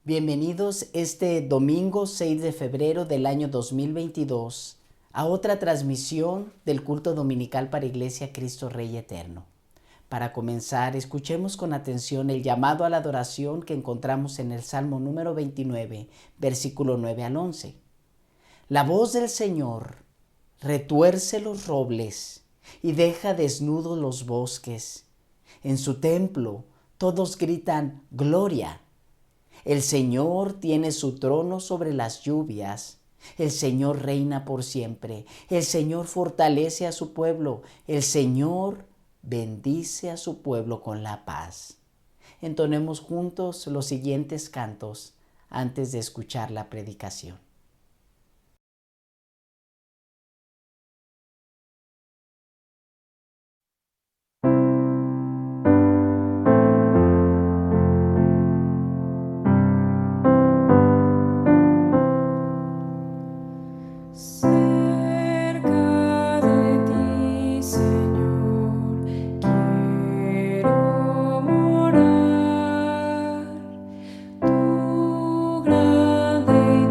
Bienvenidos este domingo 6 de febrero del año 2022 a otra transmisión del culto dominical para Iglesia Cristo Rey Eterno. Para comenzar, escuchemos con atención el llamado a la adoración que encontramos en el Salmo número 29, versículo 9 al 11. La voz del Señor retuerce los robles y deja desnudos los bosques. En su templo todos gritan gloria. El Señor tiene su trono sobre las lluvias. El Señor reina por siempre. El Señor fortalece a su pueblo. El Señor bendice a su pueblo con la paz. Entonemos juntos los siguientes cantos antes de escuchar la predicación. Cerca de ti, Señor, quiero morar. Tu grande y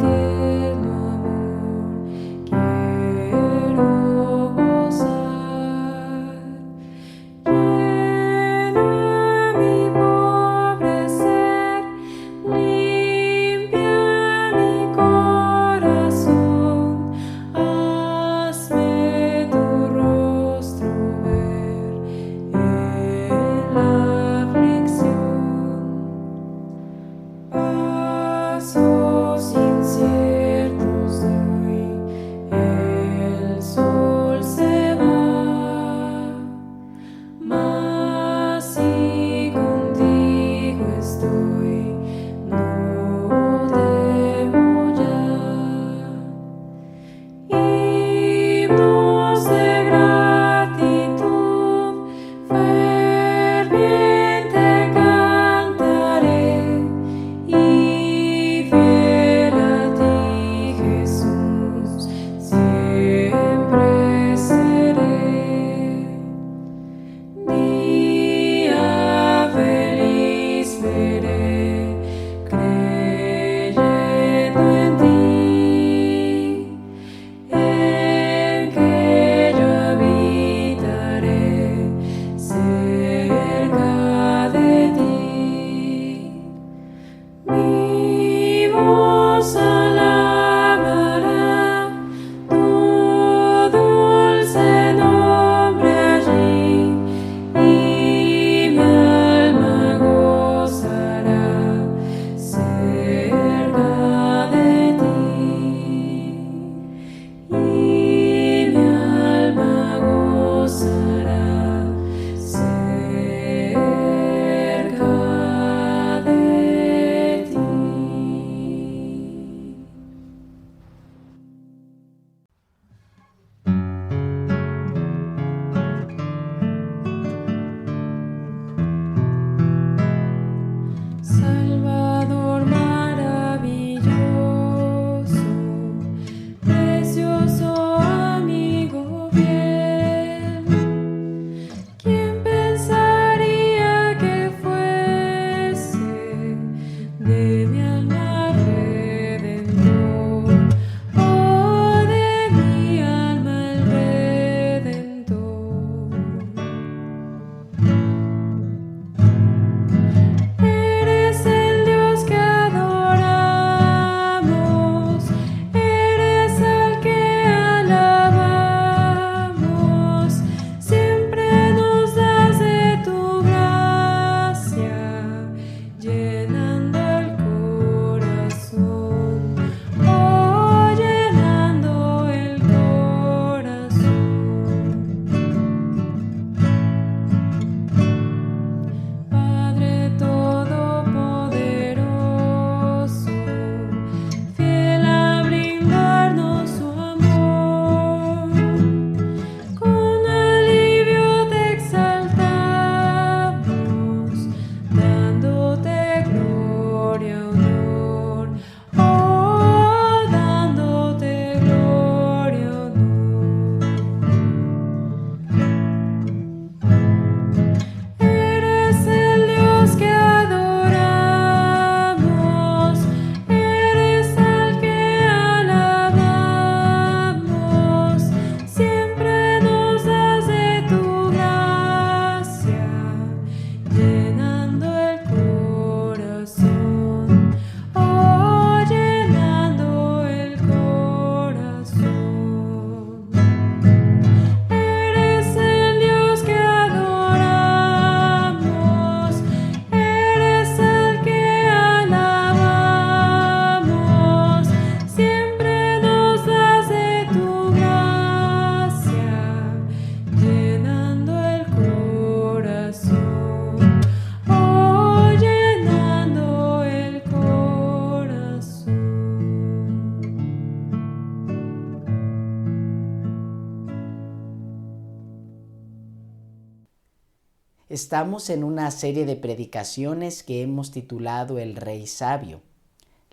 Estamos en una serie de predicaciones que hemos titulado El Rey Sabio.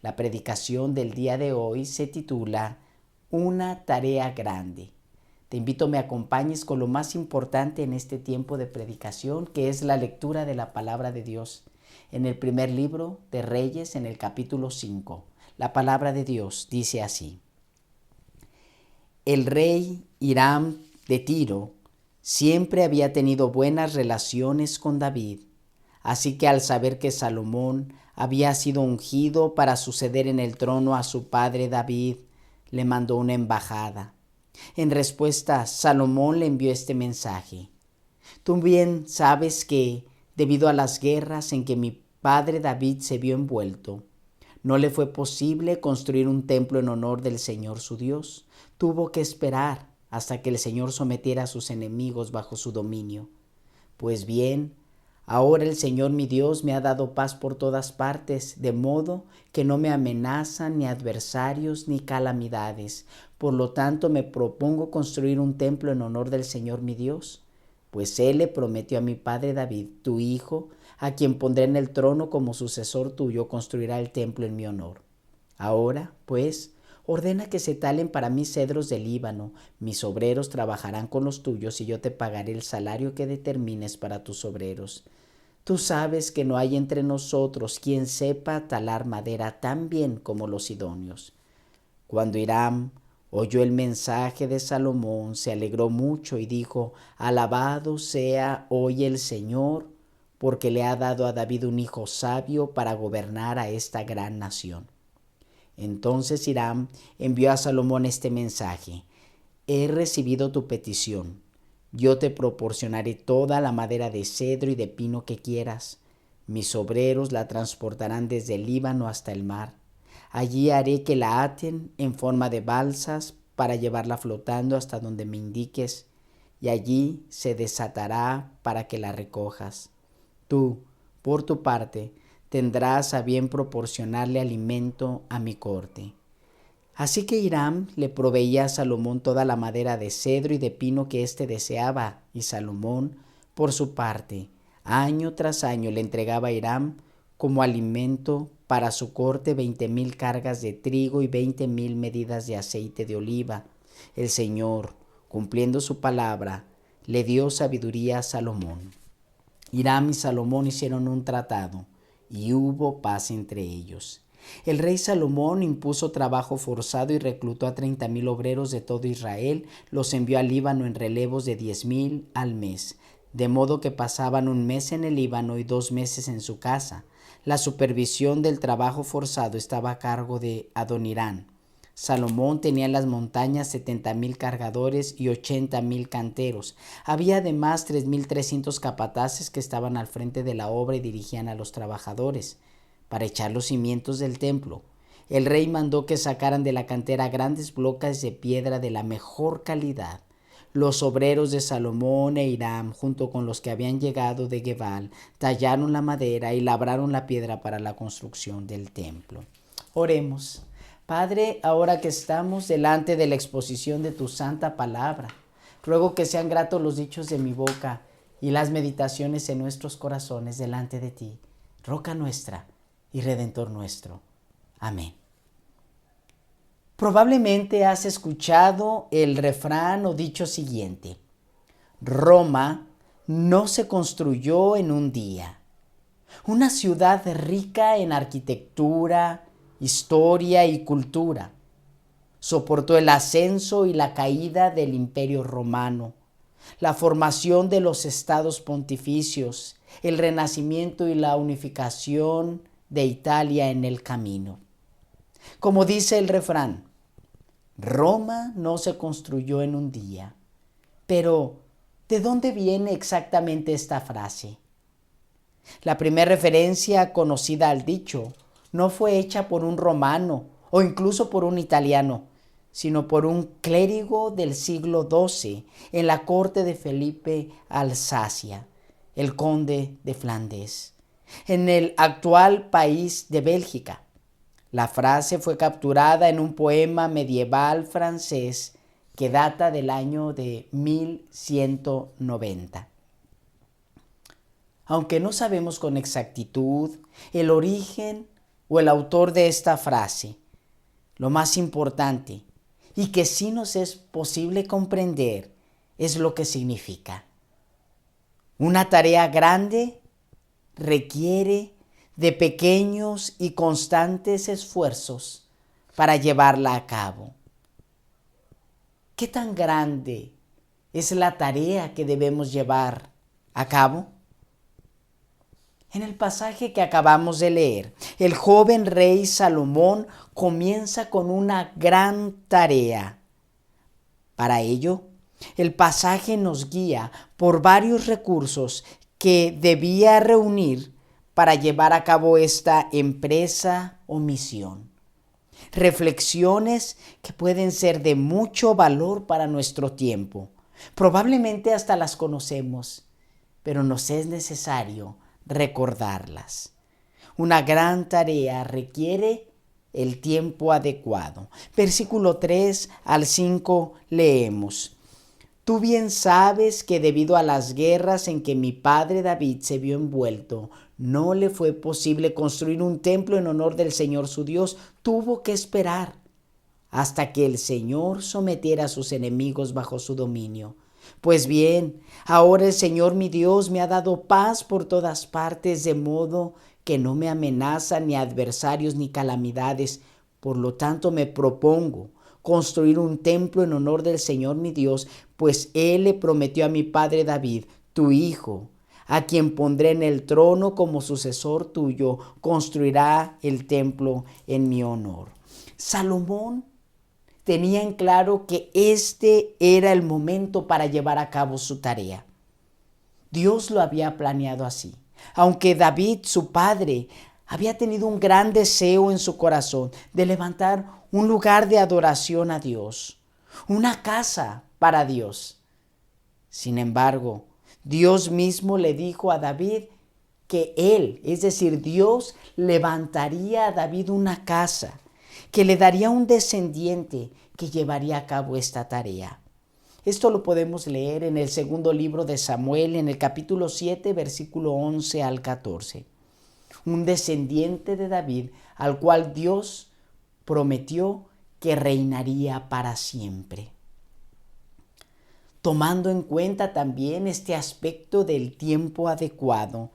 La predicación del día de hoy se titula Una tarea grande. Te invito a que me acompañes con lo más importante en este tiempo de predicación, que es la lectura de la palabra de Dios. En el primer libro de Reyes, en el capítulo 5, la palabra de Dios dice así: El rey Hiram de Tiro siempre había tenido buenas relaciones con David, así que al saber que Salomón había sido ungido para suceder en el trono a su padre David, le mandó una embajada. En respuesta, Salomón le envió este mensaje: Tú bien sabes que, debido a las guerras en que mi padre David se vio envuelto, no le fue posible construir un templo en honor del Señor su Dios. Tuvo que esperar hasta que el Señor sometiera a sus enemigos bajo su dominio. Pues bien, ahora el Señor mi Dios me ha dado paz por todas partes, de modo que no me amenazan ni adversarios ni calamidades. Por lo tanto, me propongo construir un templo en honor del Señor mi Dios. Pues Él le prometió a mi padre David, tu hijo, a quien pondré en el trono como sucesor tuyo, construirá el templo en mi honor. Ahora, pues, ordena que se talen para mí cedros del Líbano. Mis obreros trabajarán con los tuyos y yo te pagaré el salario que determines para tus obreros. Tú sabes que no hay entre nosotros quien sepa talar madera tan bien como los sidonios. Cuando Hiram oyó el mensaje de Salomón, se alegró mucho y dijo: Alabado sea hoy el Señor, porque le ha dado a David un hijo sabio para gobernar a esta gran nación. Entonces Hiram envió a Salomón este mensaje: He recibido tu petición. Yo te proporcionaré toda la madera de cedro y de pino que quieras. Mis obreros la transportarán desde el Líbano hasta el mar. Allí haré que la aten en forma de balsas para llevarla flotando hasta donde me indiques, y allí se desatará para que la recojas. Tú, por tu parte, tendrás a bien proporcionarle alimento a mi corte. Así que Hiram le proveía a Salomón toda la madera de cedro y de pino que éste deseaba, y Salomón, por su parte, año tras año le entregaba a Hiram como alimento para su corte 20,000 cargas de trigo y 20,000 medidas de aceite de oliva. El Señor, cumpliendo su palabra, le dio sabiduría a Salomón. Hiram y Salomón hicieron un tratado y hubo paz entre ellos. El rey Salomón impuso trabajo forzado y reclutó a 30,000 obreros de todo Israel. Los envió al Líbano en relevos de 10,000 al mes, de modo que pasaban un mes en el Líbano y 2 meses en su casa. La supervisión del trabajo forzado estaba a cargo de Adonirán. Salomón tenía en las montañas 70,000 cargadores y 80,000 canteros. Había además 3,300 capataces que estaban al frente de la obra y dirigían a los trabajadores para echar los cimientos del templo. El rey mandó que sacaran de la cantera grandes bloques de piedra de la mejor calidad. Los obreros de Salomón e Hiram, junto con los que habían llegado de Gebal, tallaron la madera y labraron la piedra para la construcción del templo. Oremos. Padre, ahora que estamos delante de la exposición de tu santa palabra, ruego que sean gratos los dichos de mi boca y las meditaciones en nuestros corazones delante de ti, roca nuestra y redentor nuestro. Amén. Probablemente has escuchado el refrán o dicho siguiente: Roma no se construyó en un día. Una ciudad rica en arquitectura, historia y cultura. Soportó el ascenso y la caída del Imperio Romano, la formación de los estados pontificios, el renacimiento y la unificación de Italia en el camino. Como dice el refrán, Roma no se construyó en un día. Pero, ¿de dónde viene exactamente esta frase? La primera referencia conocida al dicho no fue hecha por un romano o incluso por un italiano, sino por un clérigo del siglo XII en la corte de Felipe Alsacia, el conde de Flandes, en el actual país de Bélgica. La frase fue capturada en un poema medieval francés que data del año de 1190. aunque no sabemos con exactitud el origen o el autor de esta frase, lo más importante y que sí nos es posible comprender es lo que significa. Una tarea grande requiere de pequeños y constantes esfuerzos para llevarla a cabo. ¿Qué tan grande es la tarea que debemos llevar a cabo? En el pasaje que acabamos de leer, el joven rey Salomón comienza con una gran tarea. Para ello, el pasaje nos guía por varios recursos que debía reunir para llevar a cabo esta empresa o misión. Reflexiones que pueden ser de mucho valor para nuestro tiempo. Probablemente hasta las conocemos, pero nos es necesario recordarlas. Una gran tarea requiere el tiempo adecuado. Versículo 3 al 5 leemos: Tú bien sabes que debido a las guerras en que mi padre David se vio envuelto, no le fue posible construir un templo en honor del Señor su Dios. Tuvo que esperar hasta que el Señor sometiera a sus enemigos bajo su dominio. Pues bien, ahora el Señor mi Dios me ha dado paz por todas partes, de modo que no me amenazan ni adversarios ni calamidades. Por lo tanto me propongo construir un templo en honor del Señor mi Dios, pues Él le prometió a mi padre David, tu hijo, a quien pondré en el trono como sucesor tuyo, construirá el templo en mi honor. Salomón tenía en claro que este era el momento para llevar a cabo su tarea. Dios lo había planeado así. Aunque David, su padre, había tenido un gran deseo en su corazón de levantar un lugar de adoración a Dios, una casa para Dios. Sin embargo, Dios mismo le dijo a David que él, es decir, Dios, levantaría a David una casa, que le daría un descendiente que llevaría a cabo esta tarea. Esto lo podemos leer en el segundo libro de Samuel, en el capítulo 7, versículo 11 al 14. Un descendiente de David al cual Dios prometió que reinaría para siempre. Tomando en cuenta también este aspecto del tiempo adecuado,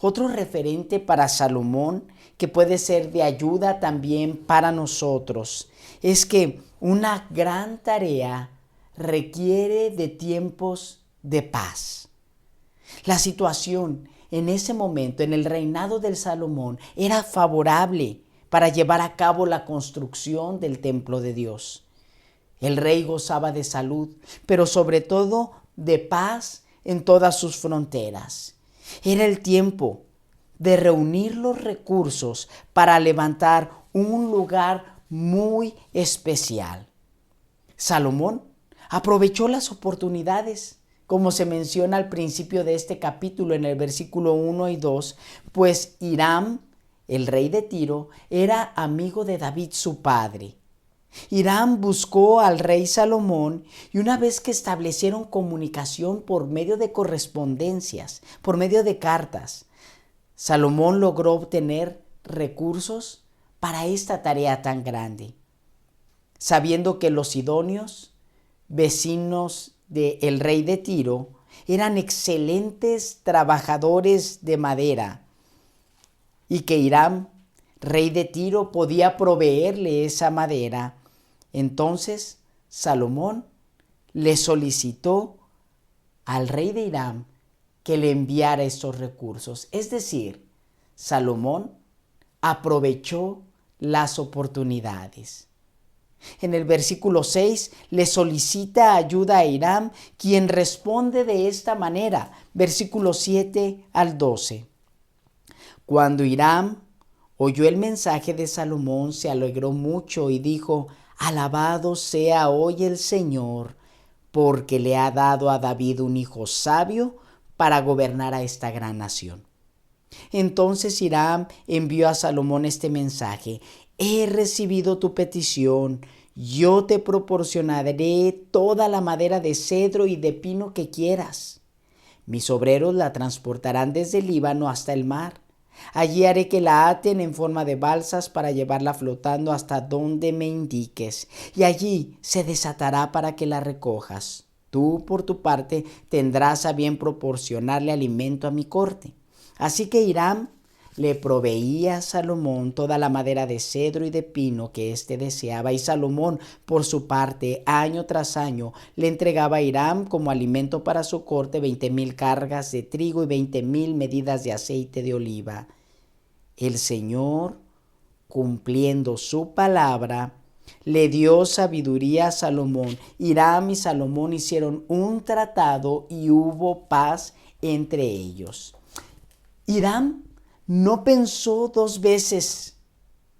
otro referente para Salomón que puede ser de ayuda también para nosotros es que una gran tarea requiere de tiempos de paz. La situación en ese momento, en el reinado del Salomón, era favorable para llevar a cabo la construcción del templo de Dios. El rey gozaba de salud, pero sobre todo de paz en todas sus fronteras. Era el tiempo de reunir los recursos para levantar un lugar muy especial. Salomón aprovechó las oportunidades, como se menciona al principio de este capítulo en el versículo 1 y 2, pues Hiram, el rey de Tiro, era amigo de David su padre. Hiram buscó al rey Salomón y una vez que establecieron comunicación por medio de correspondencias, por medio de cartas, Salomón logró obtener recursos para esta tarea tan grande. Sabiendo que los sidonios, vecinos del rey de Tiro, eran excelentes trabajadores de madera y que Hiram, rey de Tiro, podía proveerle esa madera, entonces Salomón le solicitó al rey de Hiram que le enviara esos recursos. Es decir, Salomón aprovechó las oportunidades. En el versículo 6 le solicita ayuda a Hiram, quien responde de esta manera, versículo 7 al 12. Cuando Hiram oyó el mensaje de Salomón, se alegró mucho y dijo: Alabado sea hoy el Señor, porque le ha dado a David un hijo sabio para gobernar a esta gran nación. Entonces Hiram envió a Salomón este mensaje: He recibido tu petición, yo te proporcionaré toda la madera de cedro y de pino que quieras. Mis obreros la transportarán desde el Líbano hasta el mar. Allí haré que la aten en forma de balsas para llevarla flotando hasta donde me indiques, y allí se desatará para que la recojas. Tú, por tu parte, tendrás a bien proporcionarle alimento a mi corte. Así que Hiram le proveía a Salomón toda la madera de cedro y de pino que éste deseaba, y Salomón, por su parte, año tras año, le entregaba a Hiram como alimento para su corte 20,000 cargas de trigo y 20,000 medidas de aceite de oliva. El Señor, cumpliendo su palabra, le dio sabiduría a Salomón. Hiram y Salomón hicieron un tratado y hubo paz entre ellos. Hiram no pensó dos veces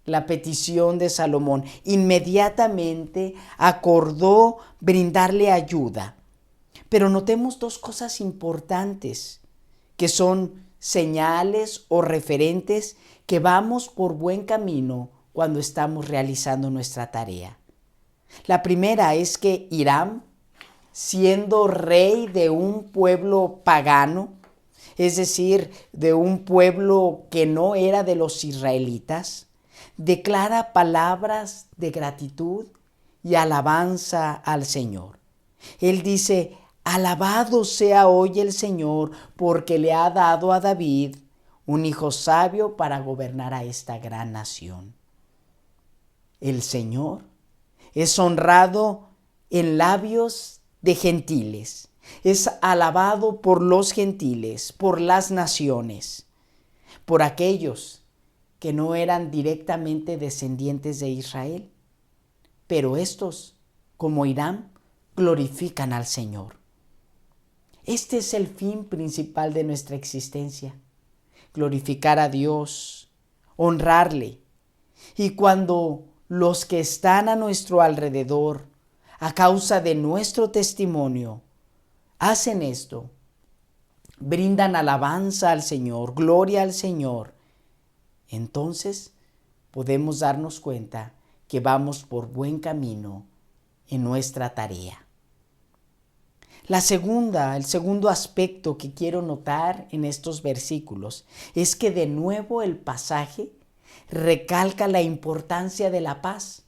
la petición de Salomón. Inmediatamente acordó brindarle ayuda. Pero notemos dos cosas importantes que son señales o referentes que vamos por buen camino cuando estamos realizando nuestra tarea. La primera es que Hiram, siendo rey de un pueblo pagano, es decir, de un pueblo que no era de los israelitas, declara palabras de gratitud y alabanza al Señor. Él dice: alabado sea hoy el Señor, porque le ha dado a David un hijo sabio para gobernar a esta gran nación. El Señor es honrado en labios de gentiles. Es alabado por los gentiles, por las naciones, por aquellos que no eran directamente descendientes de Israel. Pero estos, como Hiram, glorifican al Señor. Este es el fin principal de nuestra existencia: glorificar a Dios, honrarle. Y cuando los que están a nuestro alrededor, a causa de nuestro testimonio, hacen esto, brindan alabanza al Señor, gloria al Señor, entonces podemos darnos cuenta que vamos por buen camino en nuestra tarea. El segundo aspecto que quiero notar en estos versículos es que de nuevo el pasaje recalca la importancia de la paz.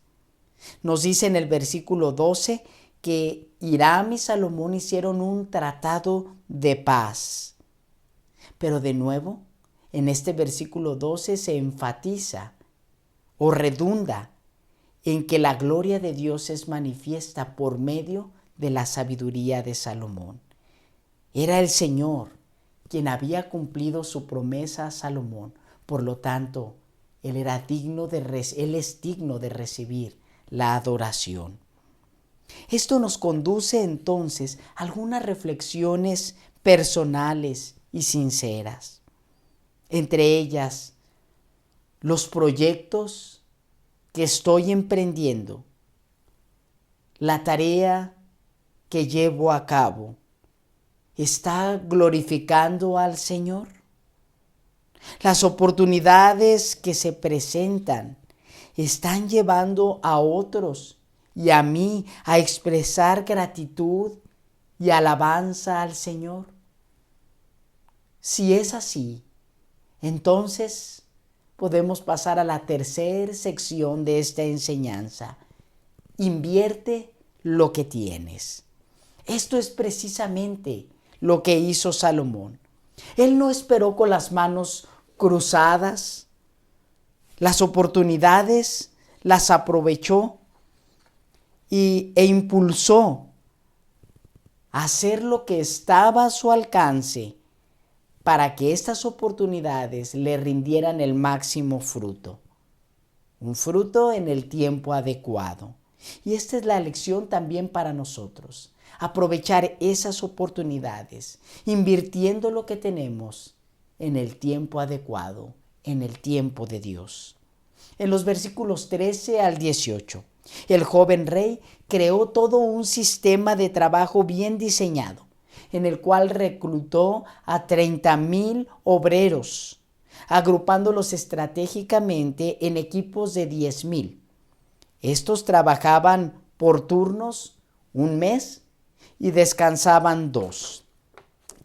Nos dice en el versículo 12 que Hiram y Salomón hicieron un tratado de paz. Pero de nuevo, en este versículo 12 se enfatiza o redunda en que la gloria de Dios es manifiesta por medio de la sabiduría de Salomón. Era el Señor quien había cumplido su promesa a Salomón. Por lo tanto, Él es digno de recibir la adoración. Esto nos conduce entonces a algunas reflexiones personales y sinceras. Entre ellas, los proyectos que estoy emprendiendo, la tarea que llevo a cabo, ¿está glorificando al Señor? Las oportunidades que se presentan están llevando a otros y a mí a expresar gratitud y alabanza al Señor. Si es así, entonces podemos pasar a la tercera sección de esta enseñanza. Invierte lo que tienes. Esto es precisamente lo que hizo Salomón. Él no esperó con las manos cruzadas. Las oportunidades las aprovechó e impulsó a hacer lo que estaba a su alcance para que estas oportunidades le rindieran el máximo fruto. Un fruto en el tiempo adecuado. Y esta es la lección también para nosotros. Aprovechar esas oportunidades, invirtiendo lo que tenemos en el tiempo adecuado, en el tiempo de Dios. En los versículos 13 al 18, el joven rey creó todo un sistema de trabajo bien diseñado, en el cual reclutó a 30,000 obreros, agrupándolos estratégicamente en equipos de 10,000. Estos trabajaban por turnos un mes y descansaban 2.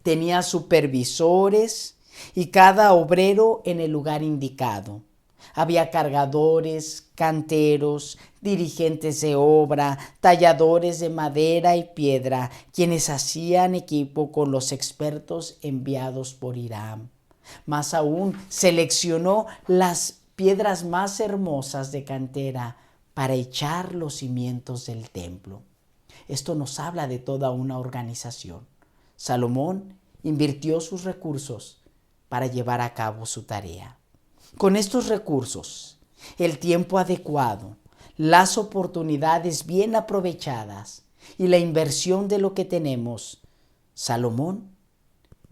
Tenía supervisores y cada obrero en el lugar indicado. Había cargadores, canteros, dirigentes de obra, talladores de madera y piedra, quienes hacían equipo con los expertos enviados por Hiram. Más aún, seleccionó las piedras más hermosas de cantera para echar los cimientos del templo. Esto nos habla de toda una organización. Salomón invirtió sus recursos para llevar a cabo su tarea. Con estos recursos, el tiempo adecuado, las oportunidades bien aprovechadas y la inversión de lo que tenemos, Salomón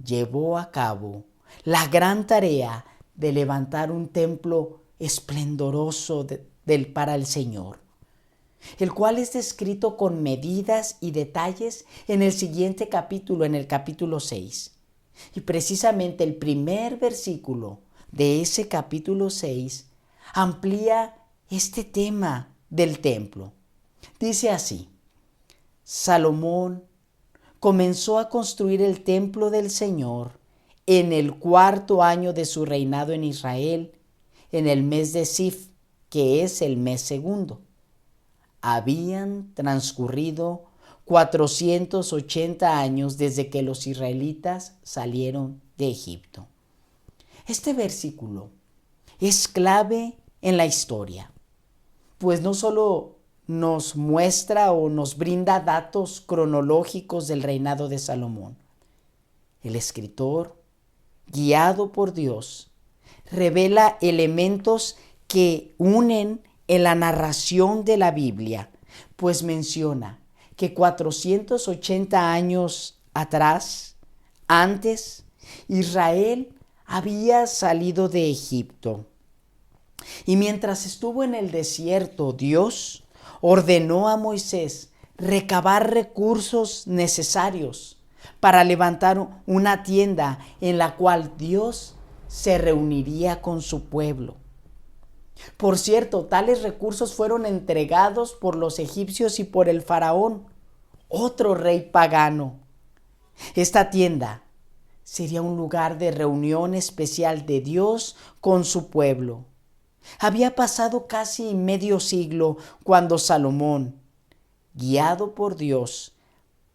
llevó a cabo la gran tarea de levantar un templo esplendoroso para el Señor, el cual es descrito con medidas y detalles en el siguiente capítulo, en el capítulo 6. Y precisamente el primer versículo de ese capítulo 6 amplía este tema del templo. Dice así: Salomón comenzó a construir el templo del Señor en el 4º año de su reinado en Israel, en el mes de Sif, que es el mes segundo. Habían transcurrido 480 años desde que los israelitas salieron de Egipto. Este versículo es clave en la historia, pues no solo nos muestra o nos brinda datos cronológicos del reinado de Salomón. El escritor, guiado por Dios, revela elementos que unen en la narración de la Biblia, pues menciona que 480 años atrás, antes, Israel había salido de Egipto. Y mientras estuvo en el desierto, Dios ordenó a Moisés recabar recursos necesarios para levantar una tienda en la cual Dios se reuniría con su pueblo. Por cierto, tales recursos fueron entregados por los egipcios y por el faraón, otro rey pagano. Esta tienda sería un lugar de reunión especial de Dios con su pueblo. Había pasado casi medio siglo cuando Salomón, guiado por Dios,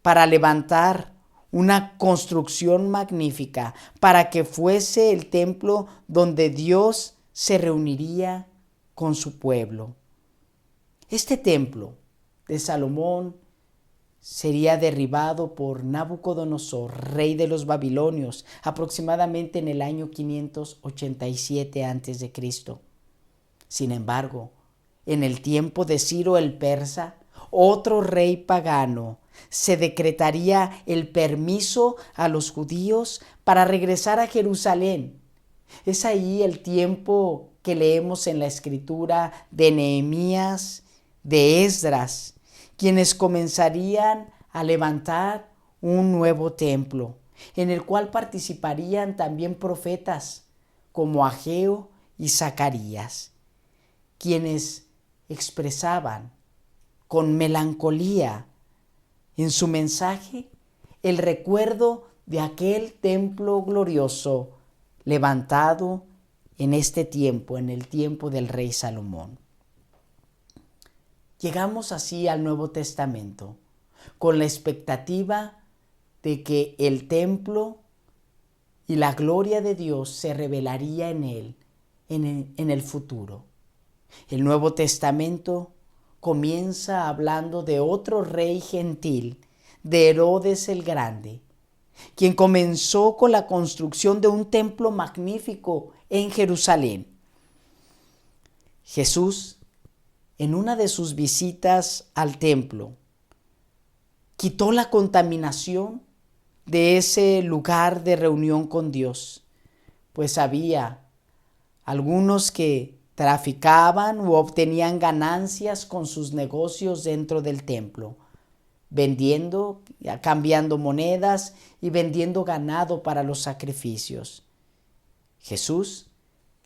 para levantar una construcción magnífica para que fuese el templo donde Dios se reuniría con su pueblo. Este templo de Salomón sería derribado por Nabucodonosor, rey de los babilonios, aproximadamente en el año 587 a.C. Sin embargo, en el tiempo de Ciro el persa, otro rey pagano, se decretaría el permiso a los judíos para regresar a Jerusalén. Es ahí el tiempo que leemos en la escritura de Nehemías, de Esdras, quienes comenzarían a levantar un nuevo templo, en el cual participarían también profetas como Ageo y Zacarías, quienes expresaban con melancolía en su mensaje el recuerdo de aquel templo glorioso levantado en este tiempo, en el tiempo del rey Salomón. Llegamos así al Nuevo Testamento con la expectativa de que el templo y la gloria de Dios se revelaría en él en el futuro. El Nuevo Testamento comienza hablando de otro rey gentil, de Herodes el Grande, quien comenzó con la construcción de un templo magnífico en Jerusalén. Jesús, en una de sus visitas al templo, quitó la contaminación de ese lugar de reunión con Dios, pues había algunos que traficaban u obtenían ganancias con sus negocios dentro del templo, vendiendo, cambiando monedas y vendiendo ganado para los sacrificios. Jesús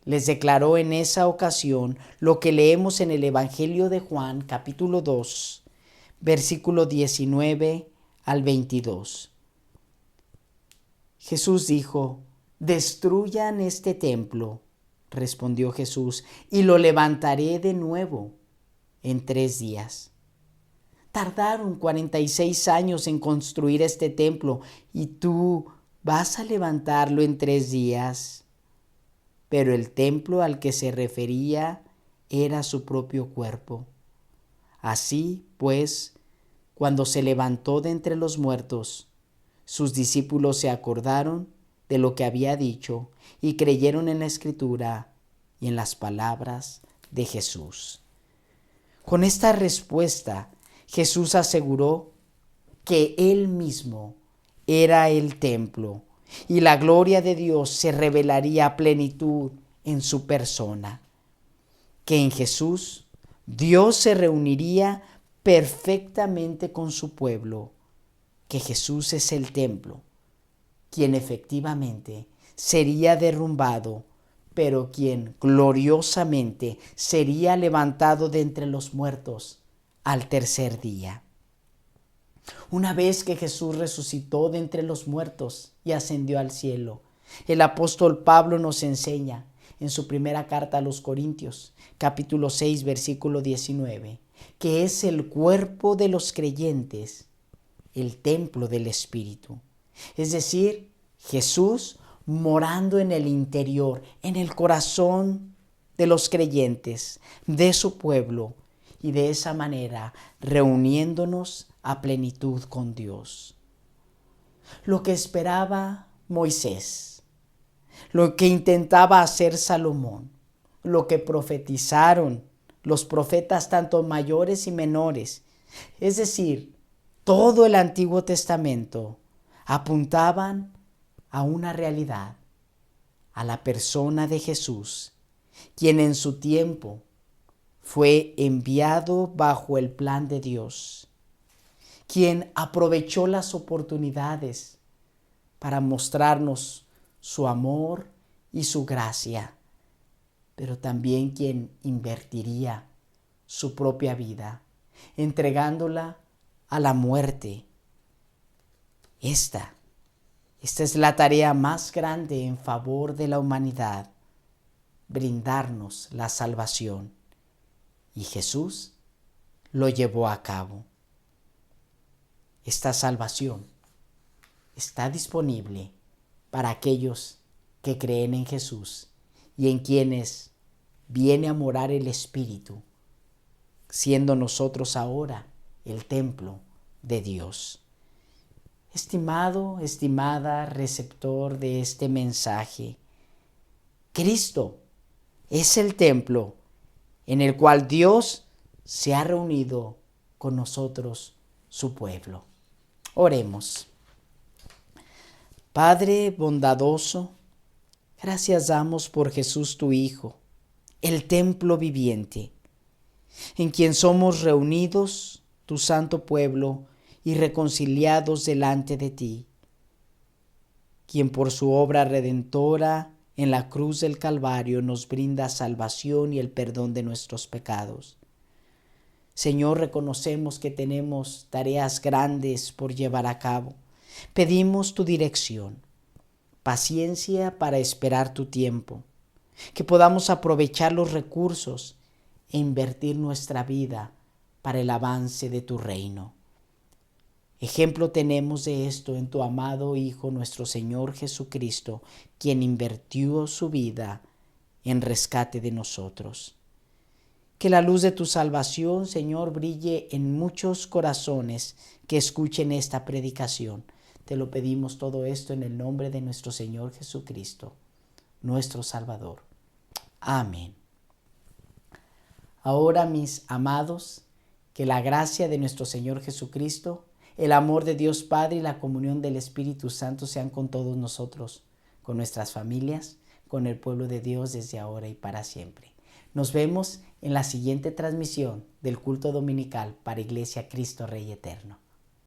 les declaró en esa ocasión lo que leemos en el Evangelio de Juan, capítulo 2, versículo 19 al 22. Jesús dijo: destruyan este templo. Respondió Jesús: y lo levantaré de nuevo en 3 días. Tardaron 46 años en construir este templo y tú vas a levantarlo en 3 días. Pero el templo al que se refería era su propio cuerpo. Así pues, cuando se levantó de entre los muertos, sus discípulos se acordaron de lo que había dicho y creyeron en la Escritura y en las palabras de Jesús. Con esta respuesta, Jesús aseguró que Él mismo era el templo y la gloria de Dios se revelaría a plenitud en su persona. Que en Jesús Dios se reuniría perfectamente con su pueblo. Que Jesús es el templo, quien efectivamente sería derrumbado, pero quien gloriosamente sería levantado de entre los muertos al 3er día. Una vez que Jesús resucitó de entre los muertos y ascendió al cielo, el apóstol Pablo nos enseña en su primera carta a los Corintios, capítulo 6, versículo 19, que es el cuerpo de los creyentes, el templo del Espíritu. Es decir, Jesús morando en el interior, en el corazón de los creyentes, de su pueblo, y de esa manera reuniéndonos a plenitud con Dios. Lo que esperaba Moisés, lo que intentaba hacer Salomón, lo que profetizaron los profetas tanto mayores y menores, es decir, todo el Antiguo Testamento, apuntaban a una realidad, a la persona de Jesús, quien en su tiempo fue enviado bajo el plan de Dios, quien aprovechó las oportunidades para mostrarnos su amor y su gracia, pero también quien invertiría su propia vida, entregándola a la muerte. Esta es la tarea más grande en favor de la humanidad, brindarnos la salvación. Y Jesús lo llevó a cabo. Esta salvación está disponible para aquellos que creen en Jesús y en quienes viene a morar el Espíritu, siendo nosotros ahora el templo de Dios. Estimado, estimada receptor de este mensaje, Cristo es el templo en el cual Dios se ha reunido con nosotros, su pueblo. Oremos. Padre bondadoso, gracias damos por Jesús tu Hijo, el templo viviente, en quien somos reunidos, tu santo pueblo, y reconciliados delante de ti, quien por su obra redentora en la cruz del Calvario nos brinda salvación y el perdón de nuestros pecados. Señor, reconocemos que tenemos tareas grandes por llevar a cabo. Pedimos tu dirección, paciencia para esperar tu tiempo, que podamos aprovechar los recursos e invertir nuestra vida para el avance de tu reino. Ejemplo tenemos de esto en tu amado Hijo, nuestro Señor Jesucristo, quien invirtió su vida en rescate de nosotros. Que la luz de tu salvación, Señor, brille en muchos corazones que escuchen esta predicación. Te lo pedimos todo esto en el nombre de nuestro Señor Jesucristo, nuestro Salvador. Amén. Ahora, mis amados, que la gracia de nuestro Señor Jesucristo, el amor de Dios Padre y la comunión del Espíritu Santo sean con todos nosotros, con nuestras familias, con el pueblo de Dios desde ahora y para siempre. Nos vemos en la siguiente transmisión del culto dominical para Iglesia Cristo Rey Eterno.